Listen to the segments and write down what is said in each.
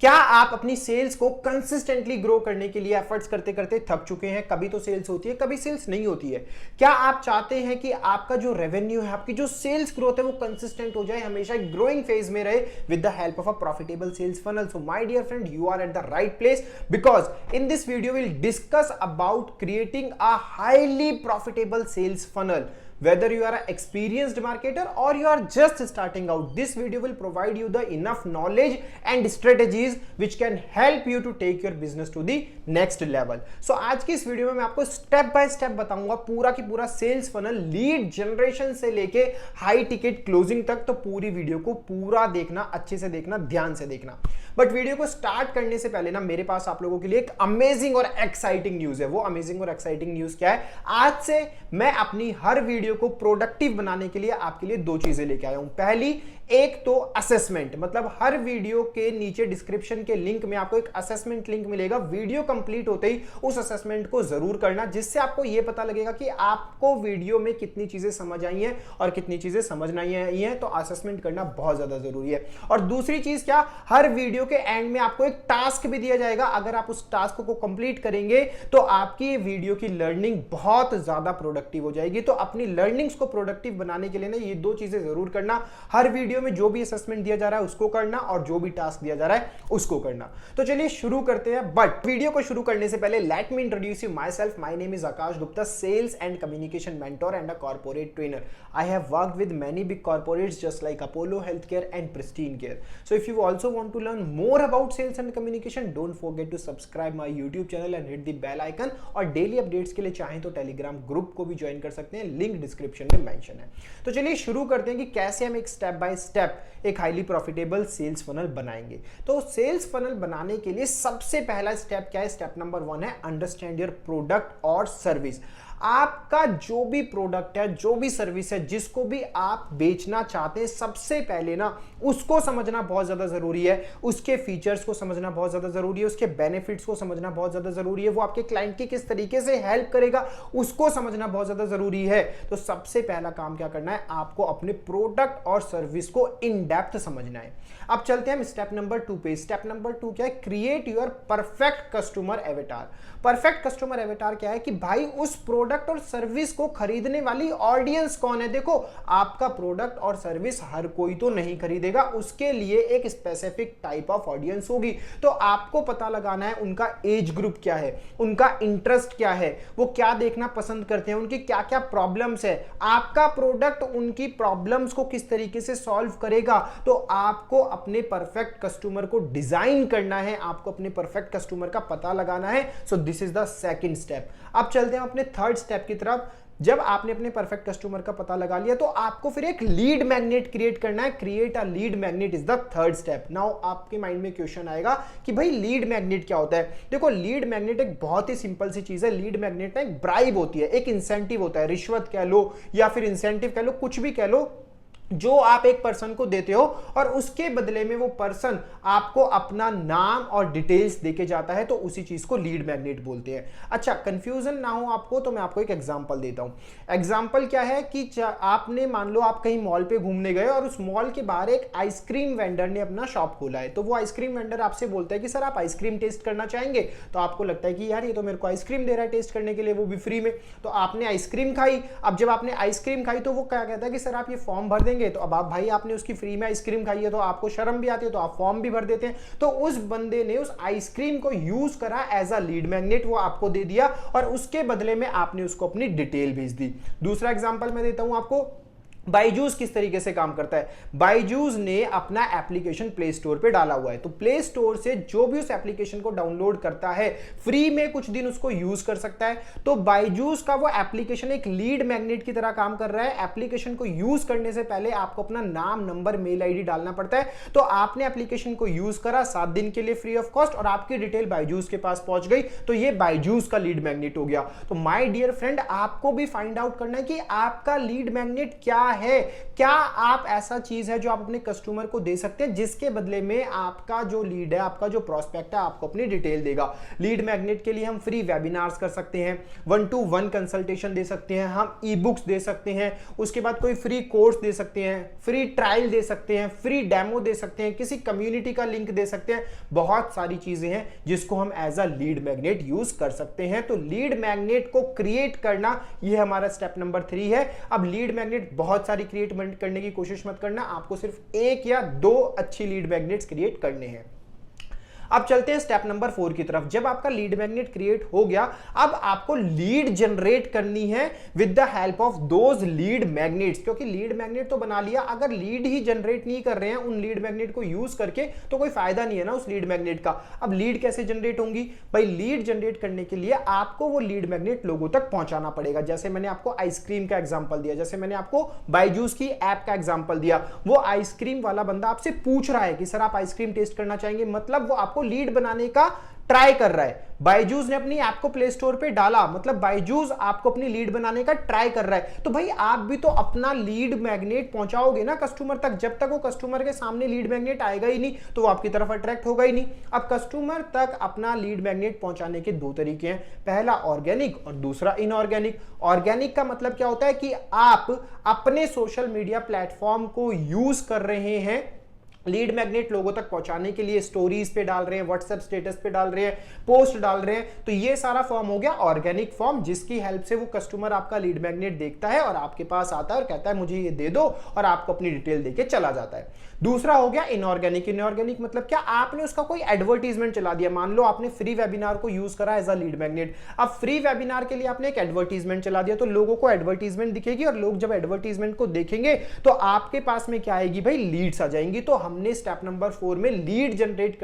क्या आप अपनी सेल्स को कंसिस्टेंटली ग्रो करने के लिए एफर्ट्स करते करते थक चुके हैं? कभी तो सेल्स होती है, कभी सेल्स नहीं होती है। क्या आप चाहते हैं कि आपका जो रेवेन्यू है, आपकी जो सेल्स ग्रोथ है, वो कंसिस्टेंट हो जाए, हमेशा एक ग्रोइंग फेज में रहे with the help of a profitable sales funnel? So my dear friend, you are at the right place, because in this video will discuss about creating a highly profitable sales funnel. Whether you are an experienced marketer or you are just starting out, this video will provide you the enough knowledge and strategies which can help you to take your business to the next level. So आज की इस video में मैं आपको step by step बताऊंगा पूरा की पूरा सेल्स फनल, लीड जनरेशन से लेके हाई टिकट क्लोजिंग तक. तो पूरी वीडियो को पूरा देखना, अच्छे से देखना, ध्यान से देखना. बट वीडियो को स्टार्ट करने से पहले ना मेरे पास आप लोगों के लिए एक अमेजिंग और एक्साइटिंग न्यूज है. वो अमेजिंग और एक्साइटिंग न्यूज क्या है? आज से मैं अपनी हर वीडियो को प्रोडक्टिव बनाने के लिए आपके लिए दो चीजें लेके आया हूं. पहली, एक तो असेसमेंट, मतलब हर वीडियो के नीचे डिस्क्रिप्शन के लिंक में आपको एक असेसमेंट लिंक मिलेगा. वीडियो कंप्लीट होते ही उस असेसमेंट को जरूर करना, जिससे आपको यह पता लगेगा कि आपको वीडियो में कितनी चीजें समझ आई हैं और कितनी चीजें समझ नहीं आई हैं. तो असेसमेंट करना बहुत ज्यादा जरूरी है. और दूसरी चीज क्या, हर वीडियो के एंड में आपको एक टास्क भी दिया जाएगा. अगर आप उस टास्क को कंप्लीट करेंगे तो आपकी वीडियो की लर्निंग बहुत ज्यादा प्रोडक्टिव हो जाएगी. तो अपनी लर्निंग्स को प्रोडक्टिव बनाने के लिए ना ये दो चीजें जरूर करना. हर वीडियो में जो भी असेसमेंट दिया जा रहा है उसको करना और जो भी टास्क दिया जा रहा है उसको करना. तो चलिए शुरू करते हैं. बट वीडियो को शुरू करने से पहले let me introduce you myself. My name is Akash Gupta, sales and communication mentor and a corporate trainer. I have worked with many big corporates just like Apollo Healthcare and Pristine Care. So if you also want to learn more about sales and communication, don't forget to subscribe my YouTube channel and hit the bell icon. और daily updates के लिए चाहें तो Telegram group को भी join कर सकते हैं, लिंक डिस्क्रिप्शन में मेंशन है. तो चलिए शुरू करते हैं कि कैसे हम एक स्टेप बाय स्टेप एक हाईली प्रॉफिटेबल सेल्स फनल बनाएंगे. तो सेल्स फनल बनाने के लिए सबसे पहला स्टेप क्या है? स्टेप नंबर 1 है अंडरस्टैंड योर प्रोडक्ट और सर्विस. आपका जो भी प्रोडक्ट है, जो भी सर्विस है, जिसको भी आप बेचना चाहते हैं, सबसे पहले ना उसको समझना बहुत ज्यादा जरूरी है. उसके फीचर्स को समझना बहुत ज्यादा जरूरी है, उसके बेनिफिट्स को समझना बहुत ज्यादा जरूरी है, वो आपके क्लाइंट की किस तरीके से हेल्प करेगा उसको समझना बहुत ज्यादा जरूरी है. तो सबसे पहला काम क्या करना है? आपको अपने प्रोडक्ट और सर्विस को इन डेप्थ समझना है. अब चलते हैं हम स्टेप नंबर 2 पे. स्टेप नंबर 2 क्या है? Create your perfect customer avatar. Perfect customer avatar क्या है कि भाई उस प्रोडक्ट और सर्विस को खरीदने वाली ऑडियंस कौन है. देखो, आपका प्रोडक्ट और सर्विस हर कोई तो नहीं खरीदेगा, उसके लिए एक स्पेसिफिक टाइप ऑफ ऑडियंस होगी. तो आपको पता लगाना है उनका एज ग्रुप क्या है, उनका इंटरेस्ट क्या है, वो क्या देखना पसंद करते हैं, उनकी क्या क्या प्रॉब्लम्स है. आपका प्रोडक्ट उनकी प्रॉब्लम्स को किस तरीके से सॉल्व करेगा. तो आपको अपने परफेक्ट कस्टमर को डिजाइन करना है, आपको अपने परफेक्ट कस्टमर का पता लगाना है. So this is the second step. अब चलते हैं अपने थर्ड स्टेप की तरफ. जब आपने अपने परफेक्ट कस्टमर का पता लगा लिया तो आपको फिर एक लीड मैग्नेट क्रिएट करना है. Create a lead magnet is the third step. Now आपके माइंड में क्वेश्चन आएगा कि भाई लीड मैग्नेट क्या होता है. देखो, लीड मैग्नेट एक बहुत ही सिंपल सी चीज है. लीड मैग्नेट ना एक ब्राइब होती है, एक इंसेंटिव होता है, रिश्वत कह लो या फिर इंसेंटिव कह लो, कुछ भी कह लो, जो आप एक पर्सन को देते हो और उसके बदले में वो पर्सन आपको अपना नाम और डिटेल्स देके जाता है. तो उसी चीज को लीड मैग्नेट बोलते हैं. अच्छा, कंफ्यूजन ना हो आपको तो मैं आपको एक एग्जांपल देता हूं. एग्जांपल क्या है कि आपने, मान लो आप कहीं मॉल पे घूमने गए और उस मॉल के बाहर एक आइसक्रीम वेंडर ने अपना शॉप खोला है. तो वो आइसक्रीम वेंडर आपसे बोलता है कि सर आप आइसक्रीम टेस्ट करना चाहेंगे. तो आपको लगता है कि यार ये तो मेरे को आइसक्रीम दे रहा है टेस्ट करने के लिए, वो भी फ्री में. तो आपने आइसक्रीम खाई. अब जब आपने आइसक्रीम खाई तो वो क्या कहता है कि सर आप ये फॉर्म भर देंगे. तो अब आप, भाई आपने उसकी फ्री में आइसक्रीम खाई है तो आपको शर्म भी आती है, तो आप फॉर्म भी भर देते हैं. तो उस बंदे ने उस आइसक्रीम को यूज करा एज अ लीड मैग्नेट, वो आपको दे दिया और उसके बदले में आपने उसको अपनी डिटेल भेज दी. दूसरा एग्जांपल मैं देता हूं आपको. बायजूस किस तरीके से काम करता है? बायजूस ने अपना एप्लीकेशन प्ले स्टोर पे डाला हुआ है. तो प्ले स्टोर से जो भी उस एप्लीकेशन को डाउनलोड करता है फ्री में कुछ दिन उसको यूज कर सकता है. तो बायजूस का वो एप्लीकेशन एक लीड मैग्नेट की तरह काम कर रहा है. एप्लीकेशन को यूज करने से पहले आपको अपना नाम, नंबर, मेल आईडी डालना पड़ता है. तो आपने एप्लीकेशन को यूज करा 7 दिन के लिए फ्री ऑफ कॉस्ट और आपकी डिटेल बायजूस के पास पहुंच गई. तो ये बायजूस का लीड मैग्नेट हो गया. तो माय डियर फ्रेंड, आपको भी फाइंड आउट करना है कि आपका लीड मैग्नेट क्या है, क्या आप ऐसा चीज है जो आप अपने कस्टमर को दे सकते हैं जिसके बदले में आपका जो लीड है, आपका जो प्रोस्पेक्ट है, आपको अपनी डिटेल देगा। लीड मैग्नेट के लिए हम फ्री वेबिनार्स कर सकते हैं, 1-to-1 कंसल्टेशन दे सकते हैं, हम ई बुक्स दे सकते हैं, उसके बाद कोई फ्री कोर्स दे सकते हैं, फ्री ट्रायल दे सकते हैं, फ्री डेमो दे सकते हैं, किसी कम्युनिटी का लिंक दे सकते हैं। बहुत सारी चीजें हैं जिसको हम as a lead magnet use कर सकते हैं। तो लीड मैग्नेट को क्रिएट करना, यह हमारा स्टेप नंबर 3 है। अब लीड मैग्नेट बहुत सारी क्रिएट करने की कोशिश मत करना, आपको सिर्फ 1 या 2 अच्छी लीड मैग्नेट्स क्रिएट करने हैं। अब चलते हैं स्टेप नंबर 4 की तरफ। जब आपका लीड मैग्नेट क्रिएट हो गया, अब आपको लीड जनरेट करनी है with the help of those lead magnets, क्योंकि लीड मैग्नेट तो बना लिया, अगर लीड ही जनरेट नहीं कर रहे हैं उन लीड मैग्नेट को यूज करके, तो कोई फायदा नहीं है ना उस लीड मैग्नेट का। अब लीड कैसे जनरेट होंगी भाई? लीड जनरेट करने के लिए आपको वो लीड मैग्नेट लोगों तक पहुंचाना पड़ेगा। जैसे मैंने आपको आइसक्रीम का एग्जांपल दिया, जैसे मैंने आपको बायजूस की ऐप का एग्जांपल दिया। वो आइसक्रीम वाला बंदा आपसे पूछ रहा है कि सर आप आइसक्रीम टेस्ट करना चाहेंगे, मतलब वो आपको लीड बनाने का ट्राई कर रहा है। बायजूस ने अपनी ऐप को प्ले स्टोर पे डाला, मतलब बायजूस आपको अपनी लीड बनाने का ट्राई कर रहा है। तो भाई आप भी तो अपना लीड मैग्नेट पहुंचाओगे ना कस्टमर तक। जब तक वो कस्टमर के सामने लीड मैग्नेट आएगा ही नहीं तो वो आपकी तरफ अट्रैक्ट होगा ही नहीं। अब कस्टमर तक अपना लीड मैग्नेट पहुंचाने के 2 तरीके हैं, पहला ऑर्गेनिक और दूसरा इनऑर्गेनिक। ऑर्गेनिक का मतलब क्या होता है कि आप अपने सोशल मीडिया प्लेटफॉर्म को यूज कर रहे हैं लीड मैग्नेट लोगों तक पहुंचाने के लिए, स्टोरीज पे डाल रहे हैं, व्हाट्सएप स्टेटस पे डाल रहे हैं, पोस्ट डाल रहे हैं, तो ये सारा फॉर्म हो गया ऑर्गेनिक फॉर्म, जिसकी हेल्प से वो कस्टमर आपका लीड मैग्नेट देखता है और आपके पास आता है और कहता है मुझे ये दे दो, और आपको अपनी डिटेल देके चला जाता है। दूसरा हो गया इनऑर्गेनिक। इनऑर्गेनिक मतलब क्या? आपने उसका कोई एडवर्टीजमेंट चला दिया। मान लो आपने फ्री वेबिनार को यूज करा एज अ लीड मैग्नेट। अब फ्री वेबिनार के लिए आपने एक एडवर्टीजमेंट चला दिया, तो लोगों को एडवर्टीजमेंट दिखेगी और लोग जब एडवर्टीजमेंट को देखेंगे तो आपके पास में क्या आएगी भाई? लीड्स आ जाएंगी। तो हमने स्टेप नंबर 4 में लीड जनरेट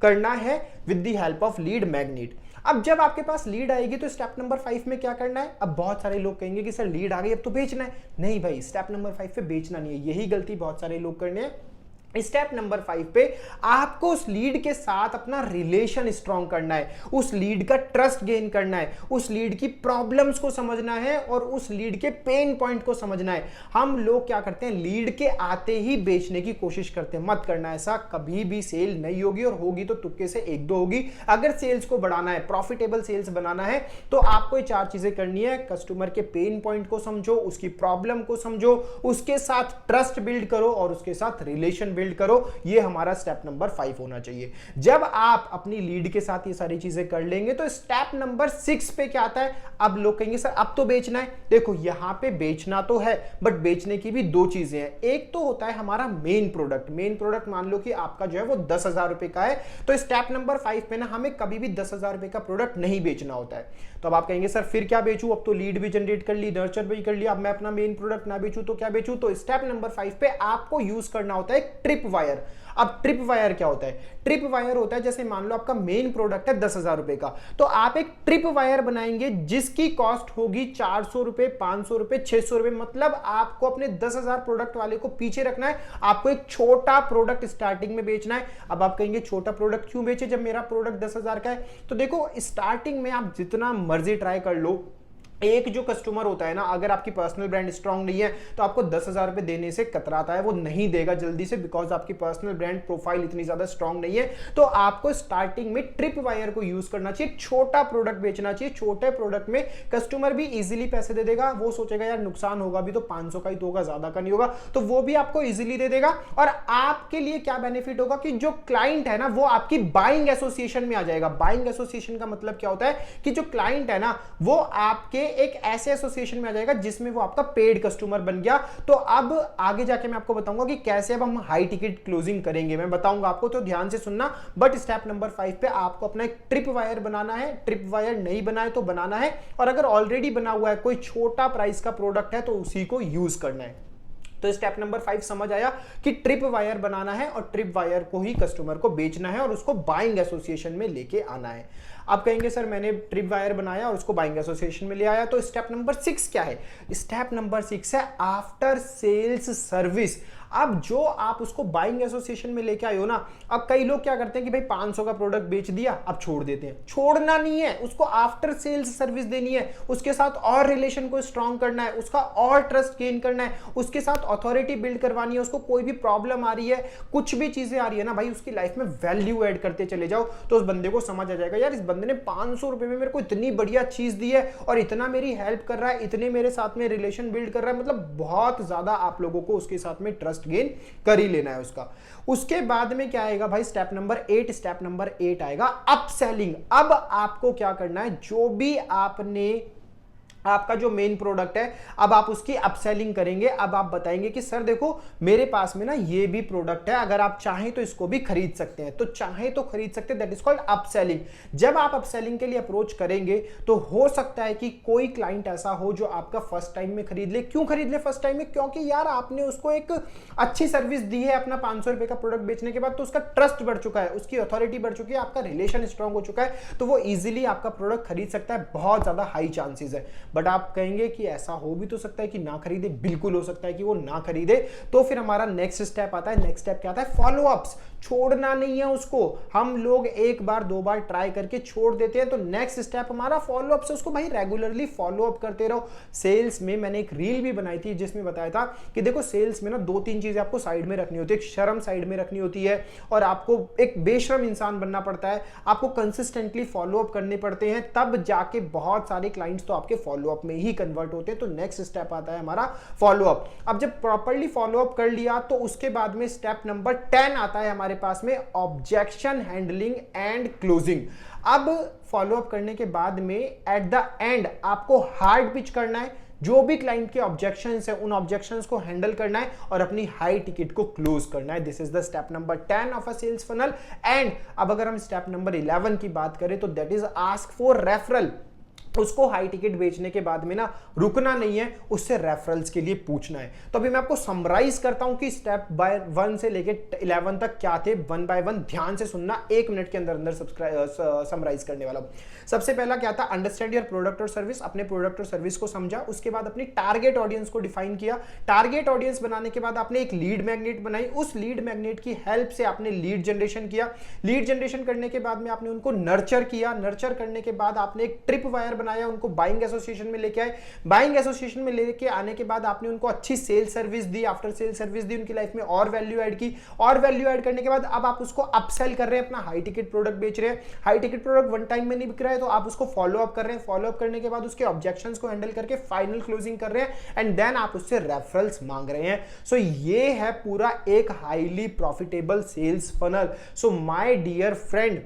करना है with the help of lead magnet. अब जब आपके पास लीड आएगी तो स्टेप नंबर 5 में क्या करना है? अब बहुत सारे लोग कहेंगे कि सर लीड आ गई अब तो बेचना है। नहीं भाई, स्टेप नंबर 5 पे बेचना नहीं है, यही गलती बहुत सारे लोग करने हैं। स्टेप नंबर 5 पे आपको उस लीड के साथ अपना रिलेशन स्ट्रॉन्ग करना है, उस लीड का ट्रस्ट गेन करना है, उस लीड की प्रॉब्लम्स को समझना है और उस लीड के पेन पॉइंट को समझना है। हम लोग क्या करते हैं? लीड के आते ही बेचने की कोशिश करते हैं। मत करना ऐसा, कभी भी सेल नहीं होगी, और होगी तो तुक्के से 1-2 होगी। अगर सेल्स को बढ़ाना है, प्रॉफिटेबल सेल्स बनाना है, तो आपको ये 4 चीजें करनी है। कस्टमर के पेन पॉइंट को समझो, उसकी प्रॉब्लम को समझो, उसके साथ ट्रस्ट बिल्ड करो और उसके साथ रिलेशन बिल्ड करो। ये हमारा स्टेप नंबर 5 होना चाहिए। जब आप अपनी लीड के साथ ये सारी चीजें कर लेंगे तो स्टेप नंबर 6 पे क्या आता है? अब लोग कहेंगे सर अब तो बेचना है। देखो यहां पे बेचना तो है, बट बेचने की भी 2 चीजें हैं। एक तो होता है हमारा मेन प्रोडक्ट। मेन प्रोडक्ट मान लो कि आपका जो है वो 10,000 रुपए का है, तो स्टेप नंबर 5 पे ना हमें कभी भी 10,000 रुपए का प्रोडक्ट नहीं बेचना होता है। तो अब आप कहेंगे सर फिर क्या बेचूं? अब तो लीड भी जनरेट कर ली, नर्चर भी कर लिया, अब मैं अपना मेन प्रोडक्ट ना बेचूं तो क्या बेचूं? तो स्टेप नंबर 5 पे आपको यूज करना होता है ट्रिप वायर। अब ट्रिप वायर क्या होता है? ट्रिप वायर होता है, जैसे मान लो आपका मेन प्रोडक्ट है 10,000 रुपए का, तो आप एक ट्रिप वायर बनाएंगे जिसकी कॉस्ट होगी 400 रुपए, 500 रुपए, 600 रुपए। मतलब आपको अपने 10,000 प्रोडक्ट वाले को पीछे रखना है, आपको एक छोटा प्रोडक्ट स्टार्टिंग में बेचना है। अब आप कहेंगे छोटा प्रोडक्ट क्यों बेचे जब मेरा प्रोडक्ट 10,000 का है? तो देखो स्टार्टिंग में आप जितना मर्जी ट्राई कर लो, एक जो कस्टमर होता है ना, अगर आपकी पर्सनल ब्रांड स्ट्रांग नहीं है तो आपको 10,000 रुपए देने से कतराता है, वो नहीं देगा जल्दी से, बिकॉज आपकी पर्सनल ब्रांड प्रोफाइल इतनी ज्यादा स्ट्रांग नहीं है। तो आपको स्टार्टिंग में ट्रिप वायर को यूज करना चाहिए, छोटा प्रोडक्ट बेचना चाहिए। छोटे प्रोडक्ट में कस्टमर भी इजीली पैसे दे देगा, वो सोचेगा यार नुकसान होगा भी तो 500 का ही तो होगा, ज्यादा का नहीं होगा, तो वो भी आपको इजीली दे देगा। और आपके लिए क्या बेनिफिट होगा कि जो क्लाइंट है ना वो आपकी बाइंग एसोसिएशन में आ जाएगा। बाइंग एसोसिएशन का मतलब क्या होता है कि जो क्लाइंट है ना वो आपके एक ऐसे एसोसिएशन में आ जाएगा जिसमें वो आपका पेड कस्टमर बन गया। तो अब आगे जाके मैं आपको बताऊंगा कि कैसे अब हम हाई टिकट क्लोजिंग करेंगे, मैं बताऊंगा आपको, तो ध्यान से सुनना। बट स्टेप नंबर 5 पे आपको अपना एक ट्रिप वायर बनाना है। ट्रिप वायर नहीं बनाए तो बनाना है, और अगर ऑलरेडी बना हुआ है कोई छोटा प्राइस का प्रोडक्ट है तो उसी को यूज करना है। तो स्टेप नंबर 5 समझ आया कि ट्रिप वायर बनाना है और ट्रिप वायर को ही कस्टमर को बेचना है और उसको बाइंग एसोसिएशन में लेके आना है। आप कहेंगे सर मैंने ट्रिप वायर बनाया और उसको बाइंग एसोसिएशन में ले आया, तो स्टेप नंबर 6 क्या है? स्टेप नंबर 6 है आफ्टर सेल्स सर्विस। अब जो आप उसको बाइंग एसोसिएशन में लेके आए हो ना, अब कई लोग क्या करते हैं कि भाई 500 का प्रोडक्ट बेच दिया, अब छोड़ देते हैं। छोड़ना नहीं है, उसको आफ्टर सेल्स सर्विस देनी है, उसके साथ और रिलेशन को स्ट्रॉन्ग करना है, उसका और ट्रस्ट गेन करना है, उसके साथ अथॉरिटी बिल्ड करवानी है। उसको कोई भी प्रॉब्लम आ रही है, कुछ भी चीजें आ रही है ना भाई, उसकी लाइफ में वैल्यू ऐड करते चले जाओ, तो उस बंदे को समझ आ जाएगा यार इस बंदे ने 500 रुपए में मेरे को इतनी बढ़िया चीज दी है और इतना मेरी हेल्प कर रहा है, इतने मेरे साथ में रिलेशन बिल्ड कर रहा है, मतलब बहुत ज्यादा आप लोगों को उसके साथ में ट्रस्ट गेन कर ही लेना है उसका। उसके बाद में क्या आएगा भाई, स्टेप नंबर 8। स्टेप नंबर 8 आएगा अपसेलिंग। अब आपको क्या करना है, जो भी आपका जो मेन प्रोडक्ट है, अब आप उसकी अपसेलिंग करेंगे। अब आप बताएंगे कि सर देखो मेरे पास में ना ये भी प्रोडक्ट है, अगर आप चाहें तो इसको भी खरीद सकते हैं, तो चाहें तो खरीद सकते हैं, दैट इज कॉल्ड अपसेलिंग। जब आप अपसेलिंग के लिए अप्रोच करेंगे तो हो सकता है कि कोई क्लाइंट ऐसा हो जो आपका फर्स्ट टाइम में खरीद ले। क्यों खरीद ले फर्स्ट टाइम में? क्योंकि यार आपने उसको एक अच्छी सर्विस दी है अपना 500 रुपए का प्रोडक्ट बेचने के बाद, तो उसका ट्रस्ट बढ़ चुका है, उसकी अथॉरिटी बढ़ चुकी है, आपका रिलेशन स्ट्रांग हो चुका है, तो वो इजीली आपका प्रोडक्ट खरीद सकता है। बहुत ज्यादा हाई चांसेस है। बट आप कहेंगे कि ऐसा हो भी तो सकता है कि ना खरीदे, बिल्कुल हो सकता है कि वो ना खरीदे। तो फिर हमारा नेक्स्ट स्टेप आता है। नेक्स्ट स्टेप क्या आता है? फॉलोअप्स। छोड़ना नहीं है उसको। हम लोग एक बार दो बार ट्राई करके छोड़ देते हैं, तो नेक्स्ट स्टेप हमारा फॉलोअप से उसको भाई रेगुलरली फॉलोअप करते रहो। सेल्स में मैंने एक रील भी बनाई थी जिसमें बताया था कि देखो सेल्स में ना 2-3 चीजें आपको साइड में रखनी होती है। एक शर्म साइड में रखनी होती है और आपको एक बेशर्म इंसान बनना पड़ता है। आपको कंसिस्टेंटली फॉलोअप करने पड़ते हैं, तब जाके बहुत सारे क्लाइंट्स तो आपके फॉलोअप में ही कन्वर्ट होते हैं। तो नेक्स्ट स्टेप आता है हमारा फॉलोअप। अब जब प्रॉपर्ली फॉलोअप कर लिया तो उसके बाद में स्टेप नंबर 10 आता है हमारे पास में, ऑब्जेक्शन हैंडलिंग एंड क्लोजिंग। अब फॉलोअप करने के बाद में एट द एंड आपको हार्ड पिच करना है। जो भी क्लाइंट के ऑब्जेक्शंस है उन ऑब्जेक्शंस को हैंडल करना है और अपनी हाई टिकट को क्लोज करना है। This is the step number 10 of a sales funnel. And अब अगर हम स्टेप नंबर 11 की बात करें तो that is ask for referral. उसको हाई टिकट बेचने के बाद में ना रुकना नहीं है, उससे रेफरल्स के लिए पूछना है। तो अभी मैं आपको समराइज करता हूं कि स्टेप बाय 1 से लेके 11 तक क्या थे, 1 बाय 1 ध्यान से सुनना, 1 मिनट के अंदर अंदर समराइज करने वाला हूं। सबसे पहला क्या था? अंडरस्टैंड योर प्रोडक्ट और सर्विस। अपने प्रोडक्ट और सर्विस को समझा, उसके बाद अपनी टारगेट ऑडियंस को डिफाइन किया। टारगेट ऑडियंस बनाने के बाद आपने एक लीड मैग्नेट बनाई। उस लीड मैग्नेट की हेल्प से आपने लीड जनरेशन किया। लीड जनरेशन करने के बाद में आपने उनको नर्चर किया। नर्चर करने के बाद आपने एक ट्रिप वायर बनाया, उनको बाइंग एसोसिएशन में लेके आए। बाइंग एसोसिएशन में लेके आने के बाद आपने उनको अच्छी सेल सर्विस दी, आफ्टर सेल सर्विस दी, उनकी लाइफ में और वैल्यू ऐड की। और वैल्यू ऐड करने के बाद अब आप उसको अपसेल कर रहे हैं, अपना हाई टिकट प्रोडक्ट बेच रहे हैं। High ticket product one time में नहीं बिक रहा है तो आप उसको फॉलो अप कर रहे हैं। फॉलो अप करने के बाद उसके ऑब्जेक्शंस को हैंडल करके फाइनल क्लोजिंग कर रहे हैं एंड देन आप उससे रेफरल्स मांग रहे हैं। सो ये है पूरा एक highly profitable sales funnel. So my dear friend,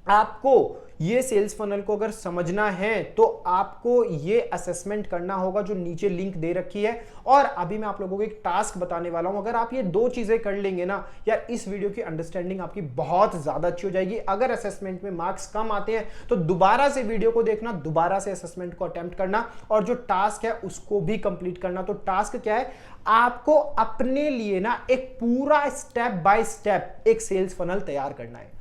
आपको ये सेल्स फनल को अगर समझना है तो आपको ये असेसमेंट करना होगा जो नीचे लिंक दे रखी है। और अभी मैं आप लोगों को एक टास्क बताने वाला हूं। अगर आप ये 2 चीजें कर लेंगे ना यार, इस वीडियो की अंडरस्टैंडिंग आपकी बहुत ज्यादा अच्छी हो जाएगी। अगर असेसमेंट में मार्क्स कम आते हैं तो दोबारा से वीडियो को देखना, दोबारा से असेसमेंट को अटेम्प्ट करना और जो टास्क है उसको भी कंप्लीट करना। तो टास्क क्या है? आपको अपने लिए ना एक पूरा स्टेप बाय स्टेप एक सेल्स फनल तैयार करना है।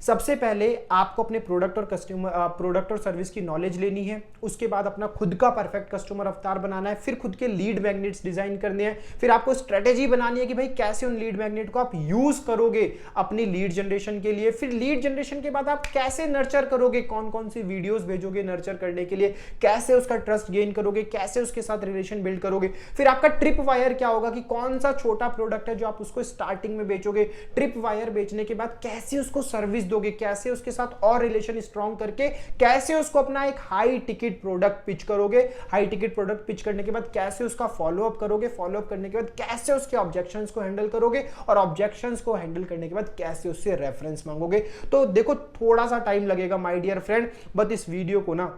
सबसे पहले आपको अपने प्रोडक्ट और सर्विस की नॉलेज लेनी है। उसके बाद अपना खुद का परफेक्ट कस्टमर अवतार बनाना है। फिर खुद के लीड मैग्नेट्स डिजाइन करने हैं। फिर आपको स्ट्रेटेजी बनानी है कि भाई कैसे उन लीड मैग्नेट को आप यूज करोगे अपनी लीड जनरेशन के लिए। फिर लीड जनरेशन के बाद आप कैसे नर्चर करोगे, कौन कौन सी वीडियोस भेजोगे नर्चर करने के लिए, कैसे उसका ट्रस्ट गेन करोगे, कैसे उसके साथ रिलेशन बिल्ड करोगे। फिर आपका ट्रिप वायर क्या होगा कि कौन सा छोटा प्रोडक्ट है जो आप उसको स्टार्टिंग में बेचोगे। ट्रिप वायर बेचने के बाद कैसे उसको सर्विस दोगे, कैसे उसके साथ और रिलेशन स्ट्रॉन्ग करके कैसे उसको अपना एक हाई टिकट प्रोडक्ट पिच करोगे। हाई टिकट प्रोडक्ट पिच करने के बाद कैसे उसका फॉलो अप करोगे। फॉलो अप करने के बाद कैसे उसके ऑब्जेक्शंस को हैंडल करोगे और ऑब्जेक्शंस को हैंडल करने के बाद कैसे उससे रेफरेंस मांगोगे। तो देखो थोड़ा सा टाइम लगेगा माय डियर फ्रेंड, बट इस वीडियो को ना,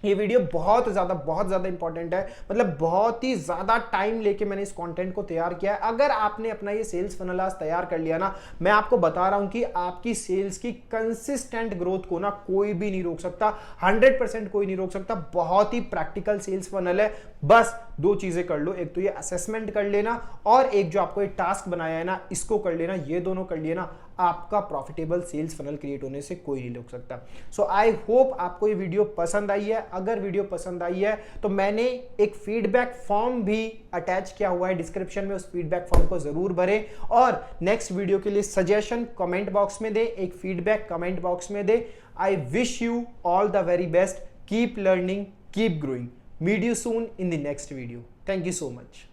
ये वीडियो बहुत ज्यादा इंपॉर्टेंट है। मतलब बहुत ही ज्यादा टाइम लेके मैंने इस कंटेंट को तैयार किया है। अगर आपने अपना ये सेल्स फनल आज तैयार कर लिया ना, मैं आपको बता रहा हूं कि आपकी सेल्स की कंसिस्टेंट ग्रोथ को ना कोई भी नहीं रोक सकता, 100% कोई नहीं रोक सकता। बहुत ही प्रैक्टिकल सेल्स फनल है। बस 2 चीजें कर लो, एक तो ये असेसमेंट कर लेना और एक जो आपको एक टास्क बनाया है ना इसको कर लेना। ये दोनों कर लिए ना, आपका प्रॉफिटेबल सेल्स फनल क्रिएट होने से कोई नहीं रोक सकता। सो आई होप आपको ये वीडियो पसंद आई है। अगर वीडियो पसंद आई है तो मैंने एक फीडबैक फॉर्म भी अटैच किया हुआ है डिस्क्रिप्शन में, उस फीडबैक फॉर्म को जरूर भरें और नेक्स्ट वीडियो के लिए सजेशन कमेंट बॉक्स में दे, एक फीडबैक कमेंट बॉक्स में दे। I wish you all the very best, keep learning, keep growing. Meet you soon in the next video. Thank you so much.